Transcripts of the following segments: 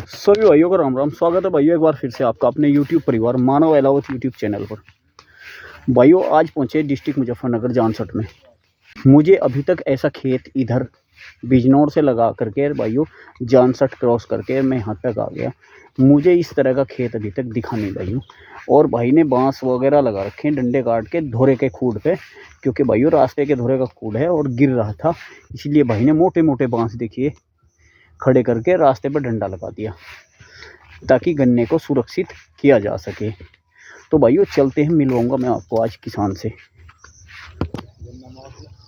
सभी भाइयों को राम राम। स्वागत है भाइयों एक बार फिर से आपका अपने YouTube परिवार मानव अहलावत YouTube चैनल पर। भाइयों आज पहुंचे डिस्ट्रिक्ट मुजफ्फरनगर जानसठ में। मुझे अभी तक ऐसा खेत इधर बिजनौर से लगा करके भाइयों जानसठ क्रॉस करके मैं यहाँ तक आ गया। मुझे इस तरह का खेत अभी तक दिखा नहीं भाइयों। और भाई ने बांस वगैरह लगा रखे हैं डंडे काट के धोरे के खूड पे, क्योंकि भाइयों रास्ते के धोरे का खूड है और गिर रहा था, इसलिए भाई ने मोटे मोटे बांस देखिए खड़े करके रास्ते पर डंडा लगा दिया ताकि गन्ने को सुरक्षित किया जा सके। तो भाइयों चलते हैं, मिलवाऊंगा मैं आपको आज किसान से।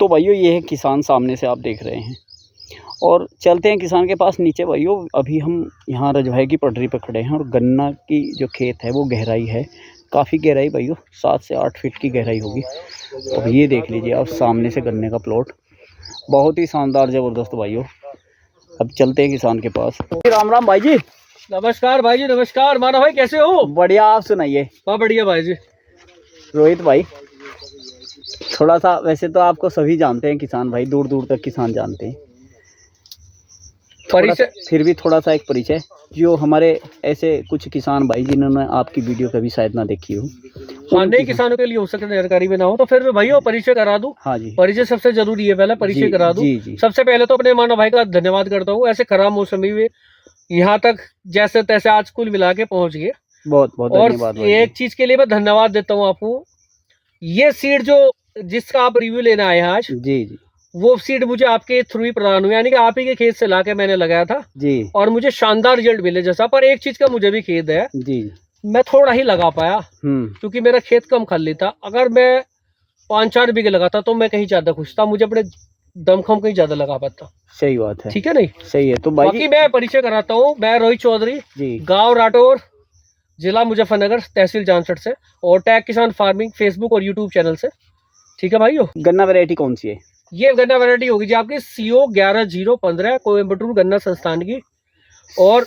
तो भाइयों ये है किसान सामने से आप देख रहे हैं, और चलते हैं किसान के पास नीचे। भाइयों अभी हम यहाँ रजवाहे की पटरी पर खड़े हैं और गन्ना की जो खेत है वो गहराई है, काफ़ी गहराई भाइयों 7 से 8 फीट की गहराई होगी। तो ये देख लीजिए आप सामने से गन्ने का प्लॉट, बहुत ही शानदार ज़बरदस्त भाइयों। अब चलते हैं किसान के पास। राम राम भाई जी। नमस्कार भाई जी, नमस्कार। माना भाई कैसे हो? बढ़िया, आप सुनाइए। हाँ बढ़िया भाई जी। रोहित भाई थोड़ा सा, वैसे तो आपको सभी जानते हैं किसान भाई, दूर दूर तक किसान जानते हैं, परिचय फिर भी थोड़ा सा एक परिचय, जो हमारे ऐसे कुछ किसान भाई जिन्होंने आपकी वीडियो कभी शायद ना देखी हो। हाँ, नए किसानों के लिए हो सकता है जानकारी में ना हो, तो फिर भाइयों परिचय करा दूं। हाँ जी, परिचय सबसे जरूरी है, पहले परिचय करा दूं। जी जी। सबसे पहले तो अपने मानव भाई का धन्यवाद करता हूँ, ऐसे खराब मौसम में यहाँ तक जैसे तैसे आज कुल मिला के पहुंच गए। बहुत बहुत धन्यवाद। और एक चीज के लिए मैं धन्यवाद देता हूँ आपको, ये सीड जो जिसका आप रिव्यू लेना आए आज, जी जी, वो सीड मुझे आपके थ्रू ही प्रदान हुआ, यानी कि आप ही के खेत से लाके मैंने लगाया था जी, और मुझे शानदार रिजल्ट मिले जैसा। पर एक चीज का मुझे भी खेद है जी, मैं थोड़ा ही लगा पाया क्योंकि मेरा खेत कम खाली था। अगर मैं 5-4 बीघे लगाता तो मैं कहीं ज्यादा खुश था, मुझे अपने दमखम कहीं ज्यादा लगा पाता। सही बात है, ठीक है नहीं? सही है। तो बाकी मैं परिचय कराता हूँ, मैं रोहित चौधरी जी, गाँव राठौर, जिला मुजफ्फरनगर, तहसील जानसठ से, और टैग किसान फार्मिंग फेसबुक और यूट्यूब चैनल से। ठीक है भाइयों। गन्ना वैरायटी कौन सी है? ये गन्ना वैरायटी होगी जी आपकी CO 11015 कोयम्बटूर गन्ना संस्थान की। और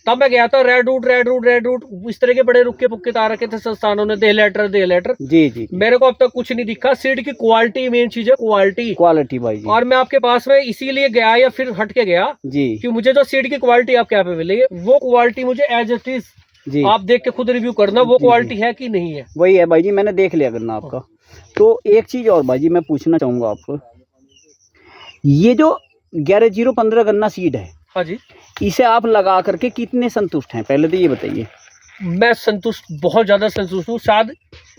तब मैं गया था रेड रूट इस तरह के बड़े रुक्के पुक्के तार रखे थे संस्थानों ने, दे लेटर जी जी। मेरे को अब तक कुछ नहीं दिखा। सीड की क्वालिटी मेन चीज है, क्वालिटी भाई जी। और मैं आपके पास में इसीलिए गया या फिर हट के गया जी, कि मुझे जो सीड की क्वालिटी आपके यहाँ पे मिली है वो क्वालिटी मुझे एज इट इज जी, आप देख के खुद रिव्यू करना वो क्वालिटी है कि नहीं है। वही है भाई जी, मैंने देख लिया गन्ना आपका। तो एक चीज और भाई जी मैं पूछना चाहूंगा आपको, ये जो 11015 गन्ना सीड है, हाँ जी, इसे आप लगा करके कितने संतुष्ट हैं, पहले तो ये बताइए। मैं संतुष्ट, बहुत ज्यादा संतुष्ट हूँ। शायद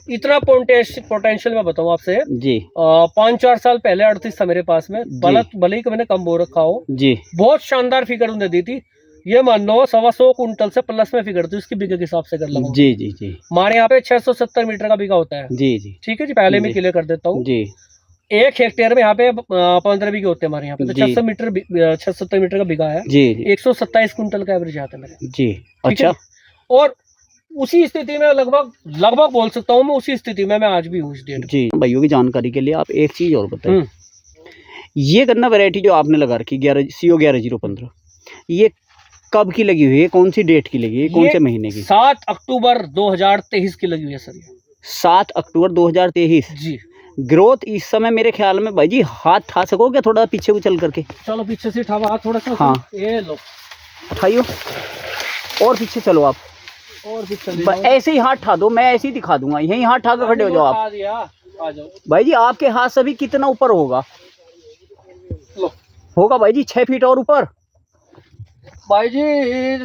इतना पोटेंशियल मैं बताऊँ आपसे जी। 5-4 साल पहले 38 था मेरे पास में, भले ही मैंने कम बो रखा हो जी, बहुत शानदार फिगर उन्हें दी थी। ये मान लो 125 कुंटल से प्लस में फिगर थी उसकी बीघे के हिसाब से कर लगा जी जी जी। हमारे यहाँ पे 670 मीटर का बीघा होता है जी जी। ठीक है जी, पहले मैं क्लियर कर देता हूँ जी। 1 हेक्टेयर में यहाँ पे 15 बीघे होते हैं हमारे यहाँ पे, तो 670 मीटर का बीघा है जी, 127 कुंटल का एवरेज आता है मेरे जी। अच्छा, और उसी स्थिति में लगभग बोल सकता हूँ मैं, उसी स्थिति में मैं आज भी हूँ इस डेट जी। भाइयों की जानकारी के लिए आप एक चीज और बताइए, ये गन्ना वैरायटी जो आपने लगा रखी CO 11015, ये कब की लगी हुई है, कौन सी डेट की लगी है, कौन से महीने की? 7 अक्टूबर 2023 की लगी हुई है सर ये। 7 अक्टूबर 2023 जी। ग्रोथ इस समय मेरे ख्याल में भाई जी हाथ ठा सकोगे थोड़ा पीछे उछल करके? चलो पीछे से उठाओ हाथ थोड़ा सा। हाँ ये लो उठाइयो, और पीछे चलो आप, और पीछे ऐसे ही हाथ ठा दो, मैं ऐसे ही दिखा दूंगा, यही हाथ ठा कर खड़े हो जाओ आप। आ जाओ भाई जी, आपके हाथ से भी कितना ऊपर होगा? होगा भाई जी 6 फीट और ऊपर भाई जी,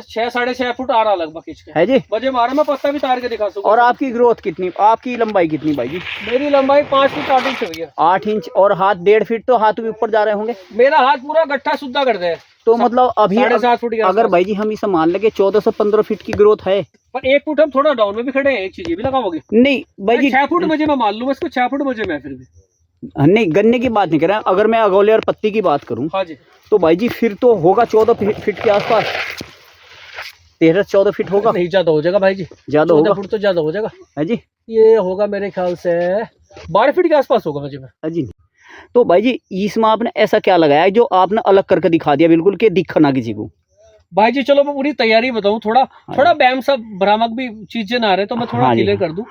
6-6.5 फुट आ रहा लगभग है जी। बजे मारा मैं पत्ता भी तार के दिखा सकूं। और आपकी ग्रोथ कितनी, आपकी लंबाई कितनी भाई जी? मेरी लंबाई 5 फीट 8 इंच हुई है। 8 इंच, और हाथ 1.5 फीट, तो हाथ भी ऊपर जा रहे होंगे। मेरा हाथ पूरा गट्ठा सुद्धा कर दे, तो मतलब अभी 7.5 फुट। अगर भाई जी हम इसे मान लगे 14 से 15 फीट की ग्रोथ है, पर 1 फुट हम थोड़ा डाउन में भी खड़े हैं। एक चीज ये भी लगाओगे? नहीं भाई जी 6 फुट मुझे मैं मान लूँ इसको, 6 फुट मुझे मैं फिर भी नहीं, गन्ने की बात नहीं कर रहा, अगर मैं अगोले और पत्ती की बात करूं हाँ जी, तो भाई जी फिर तो होगा 14 फीट के आसपास, 13-14 फीट होगा। नहीं ज्यादा हो जाएगा भाई जी, ज्यादा होगा, फुट तो ज्यादा हो जाएगा है जी। ये होगा मेरे ख्याल से 12 फीट के आसपास होगा मुझे में जी। तो भाई जी इसमें आपने ऐसा क्या लगाया जो आपने अलग करके दिखा दिया बिल्कुल के दिखा ना किसी को? भाई जी चलो मैं पूरी तैयारी बताऊं, थोड़ा बैम सब भ्रामक भी चीजें ना रहे तो मैं थोड़ा क्लियर कर दूं।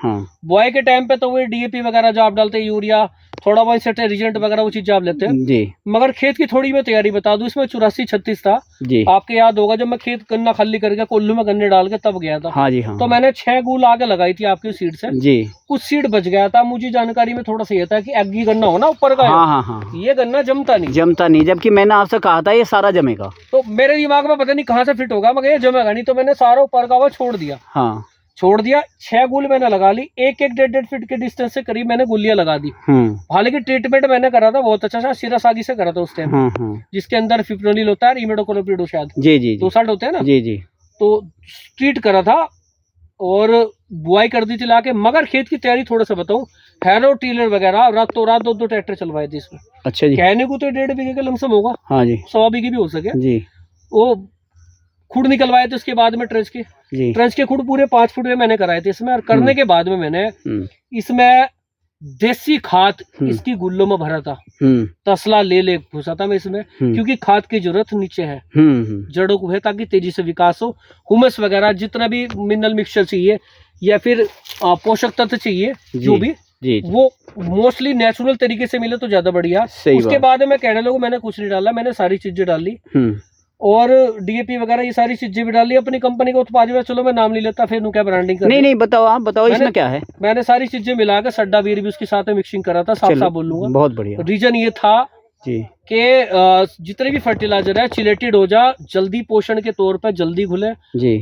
बुआई के टाइम पे तो वो DAP वगैरह जो आप डालते हैं, यूरिया थोड़ा बहुत सेट रिजेंट वगैरह वो चीजें आप लेते हैं जी मगर खेत की थोड़ी मैं तैयारी बता दूं, इसमें 84-36 था जी। आपके याद होगा जब मैं खेत गन्ना खाली करके कोल्लू में गन्ने डाल के तब गया था। हाँ जी हाँ। तो मैंने 6 गूल आगे लगाई थी आपकी सीड से जी। कुछ सीड बच गया था। मुझे जानकारी में थोड़ा सा ये था कि एग्गी गन्ना हो ना ऊपर का, हाँ हाँ हाँ, ये गन्ना जमता नहीं जबकि मैंने आपसे कहा था ये सारा जमेगा। तो मेरे दिमाग में पता नहीं कहाँ से फिट होगा मगर ये जमेगा नहीं, तो मैंने सारा ऊपर का हुआ छोड़ दिया। हाँ छोड़ दिया 6 गुल मैंने लगा ली, 1-1 1.5 फीट के डिस्टेंस से करीब मैंने गुलियां लगा दी। हालांकि ट्रीटमेंट मैंने करा था बहुत अच्छा सा, सीरा सागी से करा था उस टाइम, जिसके अंदर फिप्रोनिल होता है, इमिडोक्लोप्रिड शायद जी जी 260 होते हैं ना जी जी। तो ट्रीट करा था और बुआई कर दी थी लाके। मगर खेत की तैयारी थोड़ा सा बताऊं, हैरो टीलर वगैरह रात 2 ट्रैक्टर चलवाए थे इसमें। अच्छा जी। कहने को तो 1.5 बीघे का लमसम होगा, हाँ जी 100 बीघे भी हो सके जी। वो खुड निकलवाए थे उसके बाद में ट्रंच के खुड पूरे 5 फुट में मैंने कराए थे इसमें। और करने के बाद में मैंने इसमें देसी खाद इसकी गुल्लों में भरा था, तसला ले घुसा था मैं इसमें, क्योंकि खाद की जरूरत नीचे है, जड़ों को है, ताकि तेजी से विकास हो। हुमस वगैरह जितना भी मिनरल मिक्सचर चाहिए या फिर पोषक तत्व चाहिए जो भी वो मोस्टली नेचुरल तरीके से मिले तो ज्यादा बढ़िया। उसके बाद मैं कहने लगूं मैंने कुछ नहीं डाला, मैंने सारी चीजें डाली और डीएपी वगैरह ये सारी चीजें भी डाली अपनी कंपनी का उत्पाद में। चलो मैं नाम नहीं लेता, फिर क्या ब्रांडिंग कर। नहीं बताओ, आप बताओ इसमें क्या है। मैंने सारी चीजें मिलाकर सड्डा वीर भी उसके साथ में मिक्सिंग करा था, साफ साफ बोलूंगा। बहुत बढ़िया। रीजन ये था कि जितने भी फर्टिलाइजर है चिलेटेड हो जा, जल्दी पोषण के तौर पर जल्दी घुले,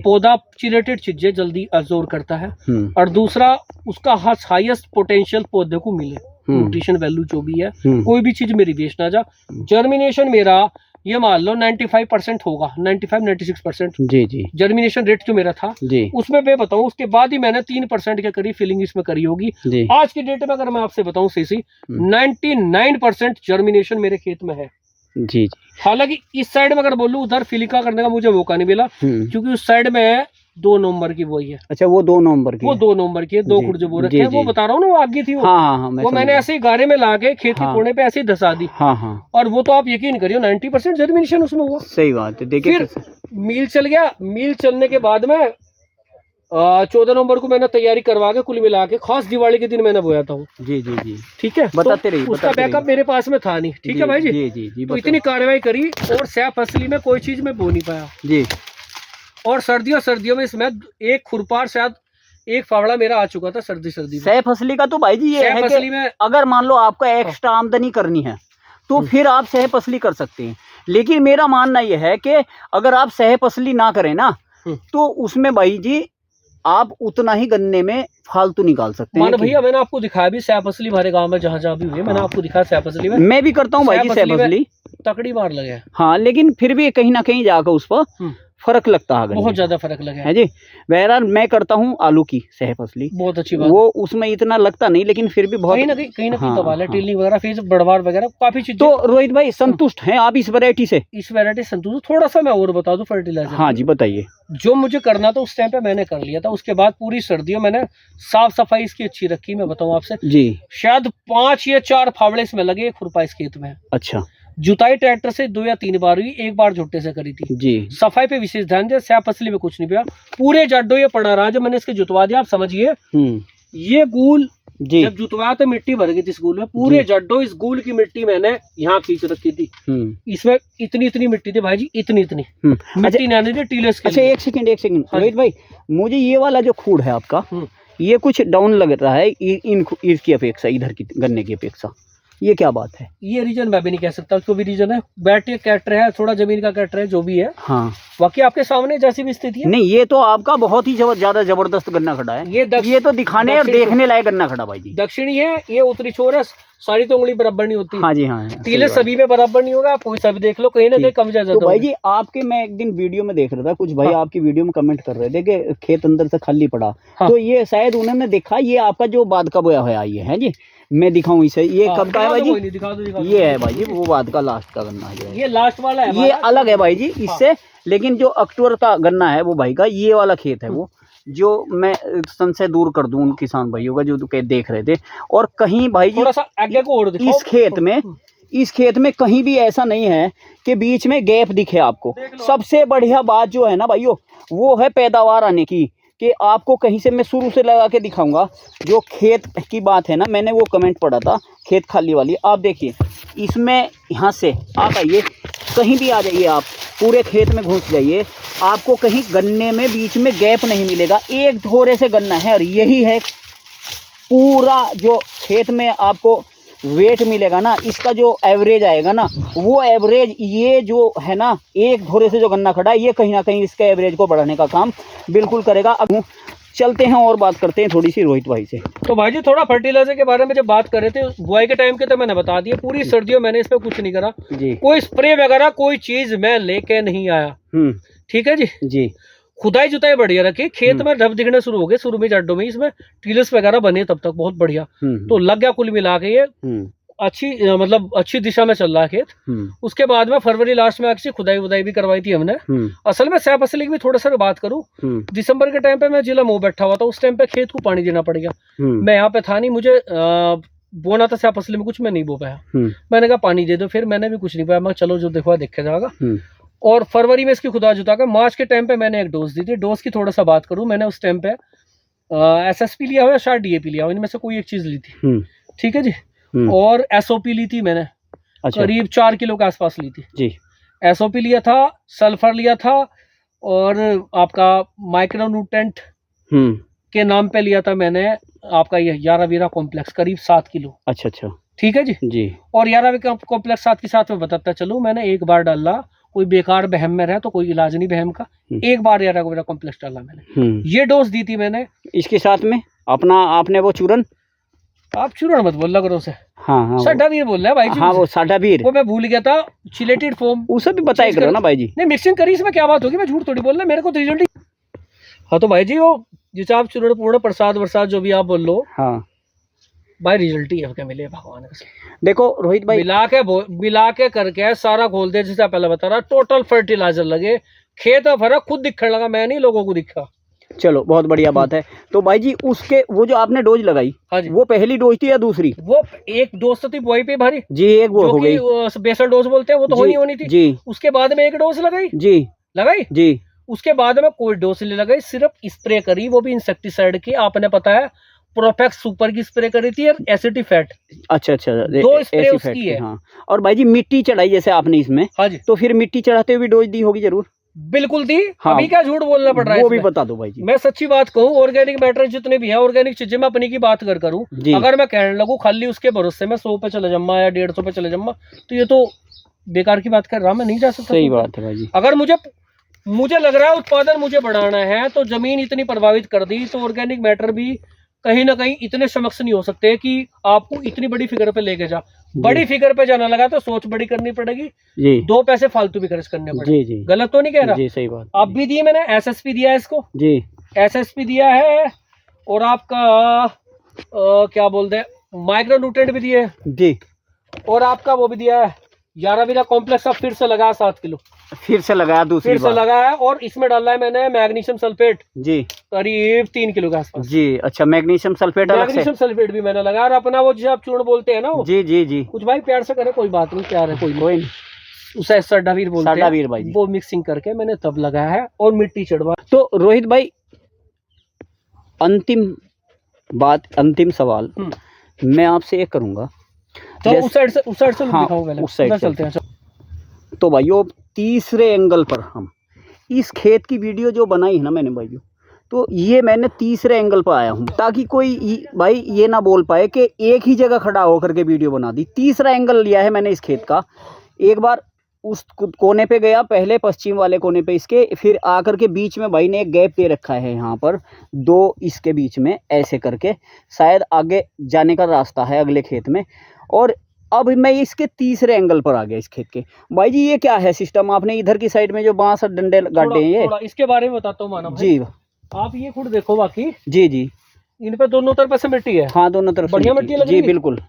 पौधा चिलेटेड चीजें जल्दी अब्सॉर्ब करता है, और दूसरा उसका हाईएस्ट पोटेंशियल पौधे को मिले, न्यूट्रिशन वैल्यू जो भी है, कोई भी चीज मेरी वेस्ट ना जा। जर्मिनेशन मेरा ये मान लो 95% होगा, 95-96% जी जी जर्मिनेशन रेट जो मेरा था जी। उसमें मैं बताऊं उसके बाद ही मैंने 3% के करीब फिलिंग इसमें करी होगी। आज की डेट में अगर मैं आपसे बताऊं सी 99% जर्मिनेशन मेरे खेत में है जी। हालांकि इस साइड में अगर बोलूं उधर फिलिका करने का मुझे मौका नहीं मिला, क्योंकि उस साइड में 2 नवंबर की बोई है। अच्छा वो 2 नवंबर की, वो 2 नवंबर की है, 2 खुर्ज बो रखे हैं, वो बता रहा हूँ ना, वो आगे थी वो। हाँ, वो मैंने ऐसे ही गारे में लाके खेत के कोने पे ऐसे ही धसा दी। और वो तो आप यकीन करियो 90% जर्मिनेशन उसमें हुआ। सही बात है। देखिए फिर मील चल गया, मील चलने के बाद में 14 नवंबर को मैंने तैयारी करवा के कुल मिला के खास दिवाली के दिन मैंने बोया था जी जी जी। ठीक है, बताते रहिए। उसका बैकअप मेरे पास में था नहीं, ठीक है भाई जी जी। तो इतनी कार्रवाई करी और सैफ फसली में कोई चीज में बो नहीं पाया जी। और सर्दियों में इसमें एक खुरपार शायद एक फावड़ा मेरा आ चुका था सर्दी में। सह फसली का तो भाई जी ये है कि में अगर मान लो आपको एक्स्ट्रा आमदनी करनी है तो फिर आप सह फसली कर सकते हैं, लेकिन मेरा मानना यह है कि अगर आप सह फसली ना करें ना तो उसमें भाई जी आप उतना ही गन्ने में फालतू निकाल सकते हैं। भैया मैंने आपको दिखाया भी सह फसली हमारे गांव में जहाँ भी हुई है, मैंने आपको दिखाया सह फसली में। मैं भी करता हूँ भाई जी सह फसली, तकड़ी मार लगे। हाँ, लेकिन फिर भी कहीं ना कहीं जाकर उस पर फर्क लगता है, बहुत ज्यादा फर्क लगा है जी। बहरहाल मैं करता हूँ आलू की सह फसली, बहुत अच्छी बात। वो उसमें इतना लगता नहीं, लेकिन फिर भी बहुत कहीं ना कहीं दबाल है, टिल्ली वगैरह फिर बढ़वार वगैरह काफी चीज। तो रोहित भाई संतुष्ट हैं आप इस वैरायटी से? इस वैरायटी संतुष्ट। थोड़ा सा मैं और बता दूं फर्टिलाइजर। हाँ जी बताइए। जो मुझे करना था उस टाइम पे मैंने कर लिया था, उसके बाद पूरी सर्दियों मैंने साफ सफाई इसकी अच्छी रखी। मैं बताऊँ आपसे जी, शायद 5 या 4 फावड़े इसमें लगे खुरपा इस खेत में। अच्छा। जुताई ट्रैक्टर से 2 या 3 बार हुई, 1 बार झुट्टे से करी थी जी। सफाई पे विशेष ध्यान दिया, सह फसली में कुछ नहीं पिया, पूरे जड्डो ये पड़ा रहा। जब मैंने इसके जुतवा दिया, आप समझिए ये गूल जी जब जुतवाया तो मिट्टी भर गई थी इस गूल में, पूरे जड्डो इस गूल की मिट्टी मैंने यहाँ खींच रखी थी। इसमें इतनी मिट्टी थी भाई जी, इतनी मिट्टी नहीं आनी थी टीले के। अच्छा एक सेकंड रोहित भाई, मुझे ये वाला जो खूड है आपका ये कुछ डाउन लग रहा है इसकी अपेक्षा, इधर की गन्ने की अपेक्षा, ये क्या बात है? ये रीजन मैं भी नहीं कह सकता, जो भी रीजन है, बैटरी कैटर है, थोड़ा जमीन का कैटर है, जो भी है। हाँ, बाकी आपके सामने जैसी भी स्थिति है। नहीं, ये तो आपका बहुत ही ज्यादा जबरदस्त गन्ना खड़ा है। ये तो दिखाने और देखने लायक गन्ना खड़ा भाई जी। दक्षिणी है, ये उत्तरी छोर है, सारी तो उंगली बराबर नहीं होती। हाँ जी हाँ, टीले सभी में बराबर नहीं होगा, कोई सभी देख लो, कहीं ना कहीं कम ज्यादा। तो भाई जी आपके, मैं एक दिन वीडियो में देख रहा था, कुछ भाई आपकी वीडियो में कमेंट कर रहे थे कि खेत अंदर से खाली पड़ा। तो ये शायद उन्होंने देखा, ये आपका जो बाद का बोया हुआ ये है जी, मैं दिखाऊं इसे, ये कब का है भाई जी? दिखा दो। ये है भाई जी वो बाद का लास्ट का गन्ना है, ये लास्ट वाला है, ये अलग है भाई जी इससे। लेकिन जो अक्टूबर का गन्ना है वो भाई का ये वाला खेत है, वो जो मैं संशय दूर कर दूं उन किसान भाइयों का जो देख रहे थे। और कहीं भाई जी आगे को और इस खेत में कहीं भी ऐसा नहीं है कि बीच में गैप दिखे आपको। सबसे बढ़िया बात जो है ना भाइयों, वो है पैदावार आने की, कि आपको कहीं से मैं शुरू से लगा के दिखाऊंगा। जो खेत की बात है ना, मैंने वो कमेंट पढ़ा था खेत खाली वाली। आप देखिए इसमें, यहाँ से आप आइए, कहीं भी आ जाइए, आप पूरे खेत में घुस जाइए, आपको कहीं गन्ने में बीच में गैप नहीं मिलेगा। एक धोरे से गन्ना है, और यही है पूरा जो खेत में आपको वेट मिलेगा ना, इसका जो एवरेज आएगा ना, वो एवरेज ये जो है ना, एक धोरे से जो गन्ना खड़ा है, ये कहीं ना कहीं इसके एवरेज को बढ़ाने का काम बिल्कुल करेगा। अब चलते हैं और बात करते हैं थोड़ी सी रोहित भाई से। तो भाई जी थोड़ा फर्टिलाइजर के बारे में जब बात कर रहे थे, बुआई के टाइम के तो मैंने बता दिया, पूरी सर्दियों मैंने इस पे कुछ नहीं करा जी। कोई स्प्रे वगैरह कोई चीज मैं लेके नहीं आया। ठीक है जी। जी। खुदाई जुताई बढ़िया रखी, खेत में ढब दिखने शुरू हो गए शुरू में जड्डों में, इसमें टीलस वगैरह बने तब तक बहुत बढ़िया। तो लग गया कुल मिला के ये अच्छी, मतलब अच्छी दिशा में चल रहा है खेत। उसके बाद में फरवरी लास्ट में अच्छी खुदाई वुदाई भी करवाई थी हमने। असल में सैफ असली की भी थोड़ा सा बात करूं, दिसंबर के टाइम पे मैं जिला मुंह बैठा हुआ था, उस टाइम पे खेत को पानी देना पड़ गया। मैं यहाँ पे था नहीं, मुझे बोना था सैफ असली में, कुछ मैं नहीं बो पाया। मैंने कहा पानी दे दो, फिर मैंने भी कुछ नहीं पाया। मैं चलो जो देखा देखा जाएगा। और फरवरी में इसकी खुदा जुता कर मार्च के टाइम पे मैंने एक डोज दी थी। डोज की थोड़ा सा बात करूं, मैंने उस टाइम पे SSP लिया हो या शायद DAP लिया हो, इनमें से कोई एक चीज ली थी। ठीक है जी। और SOP ली थी मैंने। अच्छा। करीब 4 किलो के आसपास ली थी जी। SOP लिया था, सल्फर लिया था, और आपका माइक्रोन्यूट्रेंट के नाम पे लिया था मैंने आपका ये यारावीरा कॉम्प्लेक्स, करीब 7 किलो। अच्छा अच्छा। ठीक है जी जी। और यारावीरा कॉम्प्लेक्स साथ के साथ में बताता चलूं, मैंने एक बार डाला, कोई बेकार बहम में रहे तो कोई इलाज नहीं बहम का, एक बार यारावीरा कॉम्प्लेक्स डाला मैंने। ये डोज दी थी मैंने। इसके साथ में अपना आपने वो चूरन, आप चूरन मत बोल करो उसे। हाँ, साडावीर बोल रहा है भाई जी। हाँ, वो साडावीर, वो मैं भूल गया था। चिलेटेड फॉर्म उसे भी बताया करो ना भाई जी। नहीं, मिक्सिंग करी, इसमें क्या बात होगी, मैं झूठ थोड़ी बोल रहा, मेरे को तो रिजल्ट। हाँ तो भाई जी, वो जिसे आप चूरण पूर्ण प्रसाद वरसाद जो भी आप बोल लो, हाँ भाई रिजल्ट ही है मिले भगवान का। देखो रोहित भाई, मिला के करके सारा खोल दे, जैसे पहले बता रहा, टोटल फर्टिलाइजर लगे, खेत में फर्क खुद दिखने लगा, मैं नहीं लोगों को दिखा। चलो बहुत बढ़िया बात है। तो भाई जी उसके वो जो आपने डोज लगाई, हाँ जी, वो पहली डोज थी या दूसरी? वो एक डोज तो थी बुआई पे भारी जी, एक वो हो गई बेसल डोज बोलते हैं, वो तो होनी थी जी। उसके बाद में एक डोज लगाई जी। उसके बाद में कोई डोज नहीं लगाई, सिर्फ स्प्रे करी, वो भी इंसेक्टिसाइड की। आपने पता है प्रोफेक्स सुपर की स्प्रे करी थी और एसिटिफेट। अच्छा अच्छा, 2 स्प्रे उसकी है। हाँ। और भाई जी मिट्टी चढ़ाई जैसे आपने इसमें, हाँ जी, तो फिर मिट्टी चढ़ाते हुए भी डोज दी होगी जरूर? बिल्कुल दी। हाँ। अभी क्या झूठ बोलना पड़ रहा है, वो भी बता दो भाई जी। मैं सच्ची बात कहूँ, ऑर्गेनिक मैटर जितने भी है, ऑर्गेनिक चीजें मैं अपनी की बात करूँ, अगर मैं कहने लगूँ खाली उसके भरोसे में 100 पे चले जम्मा या 150 पे चले जम्मा, तो ये तो बेकार की बात कर रहा, मैं नहीं जा सकता। सही बात है भाई जी। अगर मुझे लग रहा है उत्पादन मुझे बढ़ाना है, तो जमीन इतनी प्रभावित कर दी, तो ऑर्गेनिक मैटर भी कहीं ना कहीं इतने समक्ष नहीं हो सकते कि आपको इतनी बड़ी फिगर पे लेके जा। बड़ी फिगर पे जाना लगा तो सोच बड़ी करनी पड़ेगी जी। 2 पैसे फालतू भी खर्च करने पड़ेंगे जी। गलत तो नहीं कह रहा जी? सही बात। अब भी दिए मैंने, SSP दिया है इसको जी, SSP दिया है, और आपका क्या बोलते हैं माइक्रोन्यूट्रेंट भी दिए जी, और आपका वो भी दिया है यारावीरा कॉम्प्लेक्स। अब फिर से लगाया 7 किलो, फिर से लगाया, दूसरी फिर से लगाया, और इसमें डाला है मैंने मैग्नीशियम सल्फेट जी, करीब 3 किलो के आसपास जी। अच्छा, मैग्नीशियम सल्फेट सल्फेट भी मैंने लगाया। और अपना वो जो आप चूर्ण बोलते हैं ना, वो जी जी जी, कुछ भाई प्यार से करे, कोई बात नहीं, प्यार है, कोई नहीं, उसे साडावीर बोलते हैं, साडावीर भाई जी। वो मिक्सिंग करके मैंने तब लगाया है, और मिट्टी चढ़वा। तो रोहित भाई अंतिम बात, अंतिम सवाल मैं आपसे एक करूंगा, तो उस साइड से हाँ, उस साइड चलते हैं। तो भाइयों तीसरे एंगल पर हम इस खेत की वीडियो जो बनाई है ना मैंने भाइयों, तो ये मैंने तीसरे एंगल पर आया हूँ, ताकि कोई भाई ये ना बोल पाए कि एक ही जगह खड़ा होकर के वीडियो बना दी। तीसरा एंगल लिया है मैंने इस खेत का। एक बार उस कोने पे गया, पहले पश्चिम वाले कोने पे इसके, फिर आकर के बीच में भाई ने एक गैप दे रखा है यहाँ पर 2 इसके बीच में, ऐसे करके शायद आगे जाने का रास्ता है अगले खेत में। और अब मैं इसके तीसरे एंगल पर आ गया इस खेत के। भाई जी ये क्या है सिस्टम, आपने इधर की साइड में जो बांस और डंडे गाड़े हैं, ये इसके बारे में बताता हूँ मानव जी। आप ये खुद देखो, बाकी जी जी, इन पे दोनों तरफ से मिट्टी है। हाँ, दोनों तरफ बढ़िया मिट्टी लग रही है जी, बिल्कुल।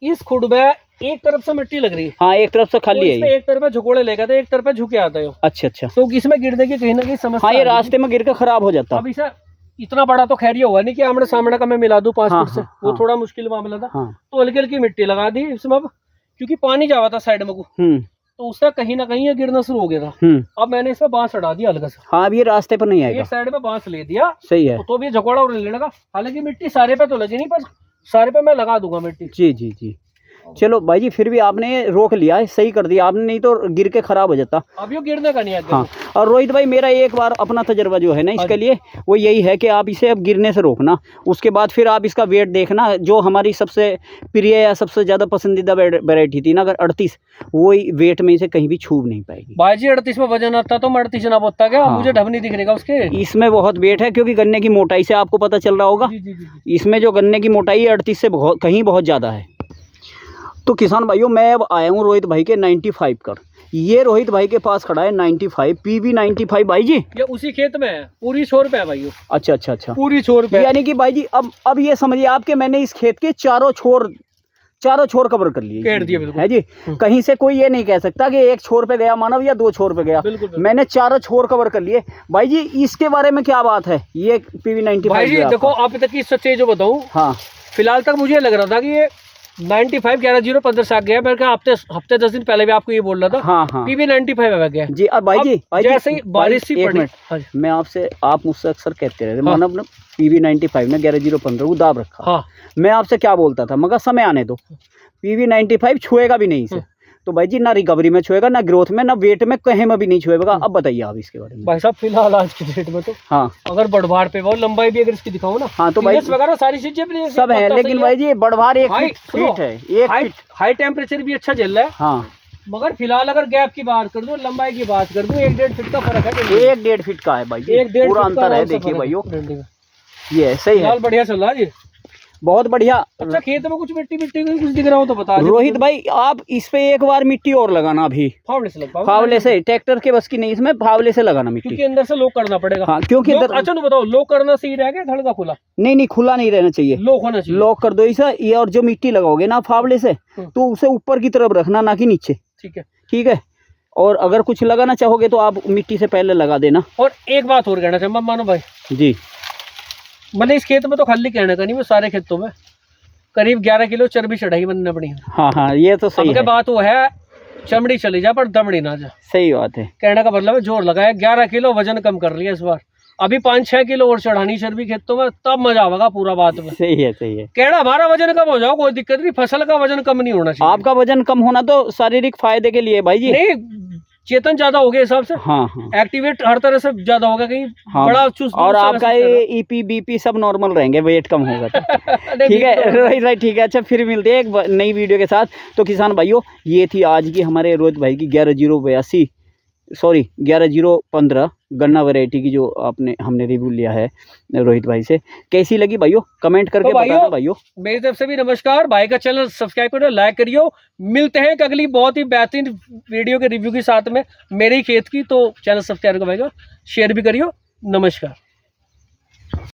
इस खुड में एक तरफ से मिट्टी लग रही है, हाँ, एक तरफ से खाली है, एक तरफ झुकोड़े लेकर तो एक तरफ झुके आता है। अच्छा अच्छा, तो इसमें गिरने की कहीं ना कहीं समस्या, हाँ, ये रास्ते में गिर कर खराब हो जाता। अब इसे इतना बड़ा तो खैर ये हुआ नहीं कि आमने सामने का मैं मिला दूं 5 फुट से, वो थोड़ा मुश्किल मामला था। तो हल्की हल्की मिट्टी लगा दी इसमें, अब क्योंकि पानी जावा था साइड में को, तो उसका कहीं ना कहीं ये गिरना शुरू हो गया था। अब मैंने इसमें बांस हटा दिया हल्का सा। हाँ, अब ये रास्ते पर नहीं आएगा, एक साइड पे बांस ले दिया। सही है। तो भी झकोड़ा और लेने लगा। हालांकि मिट्टी सारे पे तो लगी नहीं, पर सारे पे मैं लगा दूंगा मिट्टी। जी जी जी, चलो भाई जी, फिर भी आपने रोक लिया है, सही कर दिया आपने, नहीं तो गिर के खराब हो जाता। अब ये गिरने का नहीं है। हाँ, और रोहित भाई मेरा एक बार अपना तजर्बा जो है ना इसके लिए, वो यही है कि आप इसे अब गिरने से रोकना, उसके बाद फिर आप इसका वेट देखना। जो हमारी सबसे प्रिय या सबसे ज़्यादा पसंदीदा वैरायटी थी ना, अगर 38, वही वेट में इसे कहीं भी छू नहीं पाएगी। भाई जी 38 में वजन आता तो मैं 38 ना बोलता क्या? हाँ, मुझे ढब नहीं दिखने का उसके। इसमें बहुत वेट है, क्योंकि गन्ने की मोटाई से आपको पता चल रहा होगा। जी जी जी। इसमें जो गन्ने की मोटाई 38 से कहीं बहुत ज़्यादा है। तो किसान भाइयों, मैं अब आया हूँ रोहित भाई के 95 कर। ये रोहित भाई के पास खड़ा है 95 PV 95 भाई जी। ये उसी खेत में है, पूरी छोर पे है भाई। अच्छा अच्छा अच्छा, पूरी छोर पे। यानी कि भाई जी अब ये समझिए आपके, मैंने इस खेत के चारों छोर कवर कर लिए, घेर दिए बिल्कुल है जी। कहीं से कोई ये नहीं कह सकता कि एक छोर पे गया मानव या 2 छोर पे गया। बिल्कुल। मैंने चारों छोर कवर कर लिए। भाई जी इसके बारे में क्या बात है, ये PV 95? भाई जी देखो, आप तक की सच्चाई जो बताऊं, हाँ, फिलहाल तक मुझे लग रहा था कि ये 95 11 15 से आ गया। मैं हफ्ते 10 दिन पहले भी आपको ये बोल रहा था। हाँ हाँ, PV 95 आ गया जी। अब भाई जी जैसे ही बारिश सी पड़ी, मैं आपसे, आप मुझसे अक्सर कहते रहते, मैंने अपने PV 95 ने 11-0-15 को दाब रखा। हाँ, मैं आपसे क्या बोलता था, मगर समय आने दो, PV 95 छुएगा भी नहीं इसे। तो भाई जी ना रिकवरी में छुएगा, ना ग्रोथ में, ना वेट में, कहीं में भी नहीं छुएगा। अब बताइए आप इसके बारे में। भाई साहब फिलहाल आज की डेट में तो हाँ, अगर बढ़वार पे वो लंबाई भी अगर इसकी दिखाओ ना, हाँ, तो भाई वगैरह सारी चीजें भी सब है, लेकिन भाई जी बढ़वार 1 फीट है, 1 फीट। हाई टेम्परेचर भी अच्छा चल रहा है। हाँ, मगर फिलहाल अगर गैप की बात कर दूं, लंबाई की बात कर दूं, 1-1.5 फीट का फर्क है। 1-1.5 फीट का है भाई जी, पूरा अंतर है। देखिए भाइयों, ये सही है, बढ़िया चल रहा है जी, बहुत बढ़िया। अच्छा, खेत में कुछ मिट्टी कुछ दिख रहा हो तो बता। रोहित भाई आप इस पे एक बार मिट्टी और लगाना, अभी फावले से, ट्रैक्टर के बस की नहीं, इसमें फावले से लगाना मिट्टी, क्योंकि अंदर से लोक करना पड़ेगा। हाँ, क्योंकि अच्छा तो बताओ, लोक करना सही रहेगा, धड़का खुला? नहीं, खुला नहीं रहना चाहिए, लोक होना चाहिए। लॉक कर दो इसे, ये और जो मिट्टी लगाओगे ना फावले से, तो उसे ऊपर की तरफ रखना, ना कि नीचे। ठीक है। और अगर कुछ लगाना चाहोगे तो आप मिट्टी से पहले लगा देना। और एक बात और कहना चाहूँ मानो भाई जी, मतलब इस खेत में तो खाली कहने का नहीं, मैं सारे खेतों में करीब 11 किलो चर्बी चढ़ाई बनना पड़ी। हाँ, ये तो सही है। बात वो है, चमड़ी चली जा पर दमड़ी ना जा। सही बात है, कहने का मतलब है जोर लगाया, 11 किलो वजन कम कर लिया इस बार। अभी 5-6 किलो और चढ़ानी चर्बी खेतों में, तब मजा आएगा पूरा बात में। सही है। कहना हमारा वजन कम हो जाओ, कोई दिक्कत नहीं, फसल का वजन कम नहीं होना चाहिए। आपका वजन कम होना तो शारीरिक फायदे के लिए भाई जी, नहीं चेतन ज्यादा हो गया हिसाब से। हाँ, एक्टिवेट हर तरह से ज्यादा होगा, कहीं बड़ा चुस्त, और आपका EP BP सब नॉर्मल रहेंगे, वेट कम होगा तो। ठीक है रोहित भाई, ठीक है। अच्छा, फिर मिलते हैं एक नई वीडियो के साथ। तो किसान भाइयों, ये थी आज की हमारे रोहित भाई की 11-0-15 गन्ना वैरायटी की, जो हमने रिव्यू लिया है रोहित भाई से। कैसी लगी भाइयों, कमेंट करके बताना भाइयों। मेरी तरफ से भी नमस्कार। भाई का चैनल सब्सक्राइब करो, लाइक करियो। मिलते हैं अगली बहुत ही बेहतरीन वीडियो के रिव्यू के साथ में, मेरे ही खेत की। तो चैनल सब्सक्राइब करो भाई का, शेयर भी करियो। नमस्कार।